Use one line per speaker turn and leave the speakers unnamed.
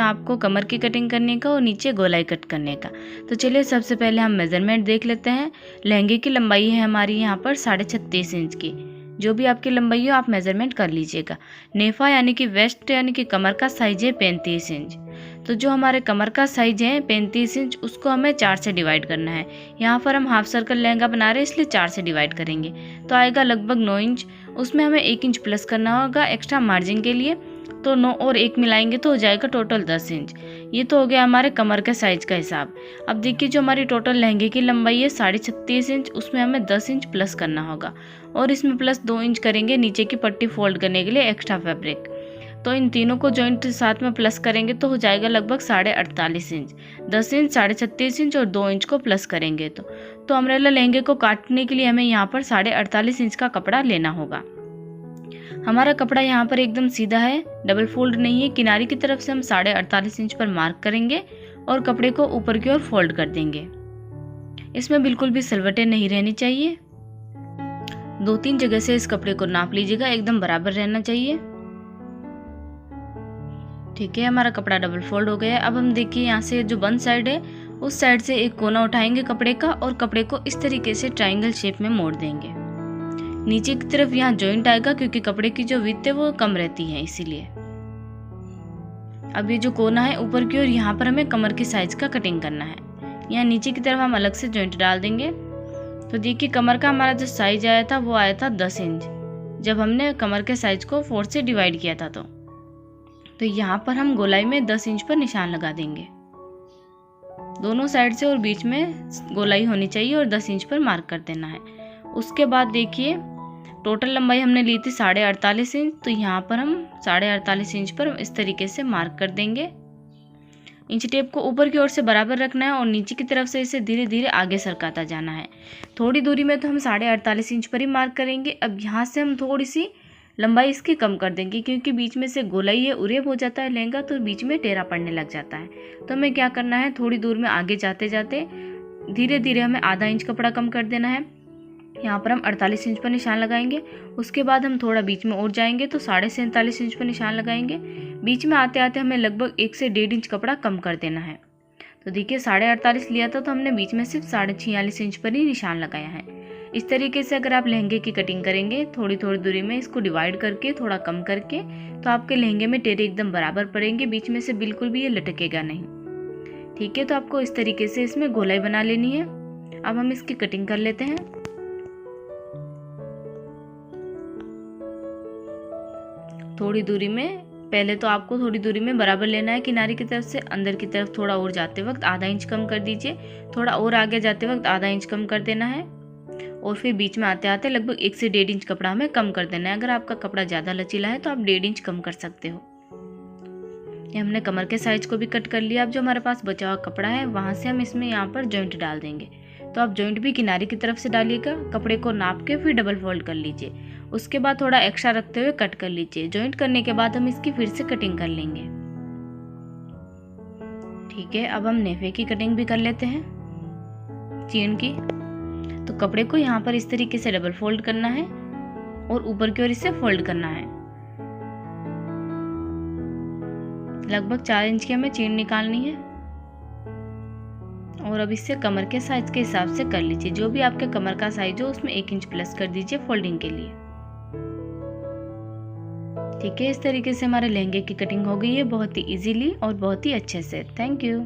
आपको कमर की कटिंग करने का और नीचे गोलाई कट करने का। तो चलिए सबसे पहले हम मेज़रमेंट देख लेते हैं। लहंगे की लंबाई है हमारी यहाँ पर 36.5 इंच की। जो भी आपकी लंबाई हो आप मेज़रमेंट कर लीजिएगा। नेफा यानी कि वेस्ट यानी कि कमर का साइज है 35 इंच। तो जो हमारे कमर का साइज है 35 इंच, उसको हमें 4 से डिवाइड करना है। यहाँ पर हम हाफ सर्कल लहंगा बना रहे हैं, इसलिए 4 से डिवाइड करेंगे तो आएगा लगभग 9 इंच। उसमें हमें 1 इंच प्लस करना होगा एक्स्ट्रा मार्जिन के लिए। तो 9 और 1 मिलाएंगे तो हो जाएगा टोटल 10 इंच। ये तो हो गया हमारे कमर के साइज का हिसाब। अब देखिए जो हमारी टोटल लहंगे की लंबाई है 36.5 इंच, उसमें हमें 10 इंच प्लस करना होगा और इसमें प्लस 2 इंच करेंगे नीचे की पट्टी फोल्ड करने के लिए एक्स्ट्रा फैब्रिक। तो इन तीनों को जॉइंट साथ में प्लस करेंगे तो हो जाएगा लगभग 48.5 इंच। 10 इंच, 36.5 इंच और 2 इंच को प्लस करेंगे तो अम्ब्रेला लहंगे को काटने के लिए हमें यहाँ पर 48.5 इंच का कपड़ा लेना होगा। हमारा कपड़ा यहाँ पर एकदम सीधा है, डबल फोल्ड नहीं है। किनारे की तरफ से हम 48.5 इंच पर मार्क करेंगे और कपड़े को ऊपर की ओर फोल्ड कर देंगे। इसमें बिल्कुल भी सलवटें नहीं रहनी चाहिए। 2-3 जगह से इस कपड़े को नाप लीजिएगा, एकदम बराबर रहना चाहिए। ठीक है, हमारा कपड़ा डबल फोल्ड हो गया है। अब हम देखिए यहाँ से जो बंद साइड है उस साइड से एक कोना उठाएंगे कपड़े का और कपड़े को इस तरीके से ट्रायंगल शेप में मोड़ देंगे। नीचे की तरफ यहाँ जॉइंट आएगा क्योंकि कपड़े की जो विड्थ है वो कम रहती है, इसीलिए। अब ये जो कोना है ऊपर की ओर, यहाँ पर हमें कमर की साइज का कटिंग करना है। यहाँ नीचे की तरफ हम अलग से जॉइंट डाल देंगे। तो देखिए कमर का हमारा जो साइज आया था वो आया था 10 इंच, जब हमने कमर के साइज को 4 से डिवाइड किया था। तो यहाँ पर हम गोलाई में 10 इंच पर निशान लगा देंगे। दोनों साइड से और बीच में गोलाई होनी चाहिए और 10 इंच पर मार्क कर देना है। उसके बाद देखिए टोटल लंबाई हमने ली थी 48.5 इंच, तो यहाँ पर हम 48.5 इंच पर इस तरीके से मार्क कर देंगे। इंच टेप को ऊपर की ओर से बराबर रखना है और नीचे की तरफ से इसे धीरे धीरे आगे सरकाता जाना है। थोड़ी दूरी में तो हम 48.5 इंच पर ही मार्क करेंगे। अब यहाँ से हम थोड़ी सी लंबाई इसकी कम कर देंगे क्योंकि बीच में से गोलाई है, उरेब हो जाता है लहंगा तो बीच में टेढ़ा पड़ने लग जाता है। तो हमें क्या करना है, थोड़ी दूर में आगे जाते जाते धीरे धीरे हमें आधा इंच कपड़ा कम कर देना है। यहाँ पर हम 48 इंच पर निशान लगाएंगे। उसके बाद हम थोड़ा बीच में और जाएंगे तो 47.5 इंच पर निशान लगाएंगे। बीच में आते आते हमें लगभग 1 से 1.5 इंच कपड़ा कम कर देना है। तो देखिए 48.5 लिया था तो हमने बीच में सिर्फ 46.5 इंच पर ही निशान लगाया है। इस तरीके से अगर आप लहंगे की कटिंग करेंगे थोड़ी थोड़ी दूरी में इसको डिवाइड करके थोड़ा कम करके, तो आपके लहंगे में टेढ़े एकदम बराबर पड़ेंगे, बीच में से बिल्कुल भी ये लटकेगा नहीं। ठीक है, तो आपको इस तरीके से इसमें गोलाई बना लेनी है। अब हम इसकी कटिंग कर लेते हैं। थोड़ी दूरी में, पहले तो आपको थोड़ी दूरी में बराबर लेना है। किनारे की तरफ से अंदर की तरफ थोड़ा और जाते वक्त आधा इंच कम कर दीजिए, थोड़ा और आगे जाते वक्त आधा इंच कम कर देना है और फिर बीच में आते आते लगभग 1 से 1.5 इंच कपड़ा हमें कम कर देना है। अगर आपका कपड़ा ज़्यादा लचीला है तो आप 1.5 इंच कम कर सकते हो। ये हमने कमर के साइज को भी कट कर लिया। अब जो हमारे पास बचा हुआ कपड़ा है वहाँ से हम इसमें यहाँ पर जॉइंट डाल देंगे। तो आप जॉइंट भी किनारे की तरफ से डालिएगा। कपड़े को नाप के फिर डबल फोल्ड कर लीजिए। उसके बाद थोड़ा एक्स्ट्रा रखते हुए कट कर लीजिए। जॉइंट करने के बाद हम इसकी फिर से कटिंग कर लेंगे। ठीक है, अब हम नेफे की कटिंग भी कर लेते हैं, चीन की। तो कपड़े को यहाँ पर इस तरीके से डबल फोल्ड करना है और ऊपर की ओर इसे फोल्ड करना है। लगभग 4 इंच की हमें चीन निकालनी है और अब इससे कमर के साइज के हिसाब से कर लीजिए। जो भी आपके कमर का साइज हो उसमें 1 इंच प्लस कर दीजिए फोल्डिंग के लिए। ठीक है, इस तरीके से हमारे लहंगे की कटिंग हो गई है बहुत ही इजीली और बहुत ही अच्छे से। Thank you.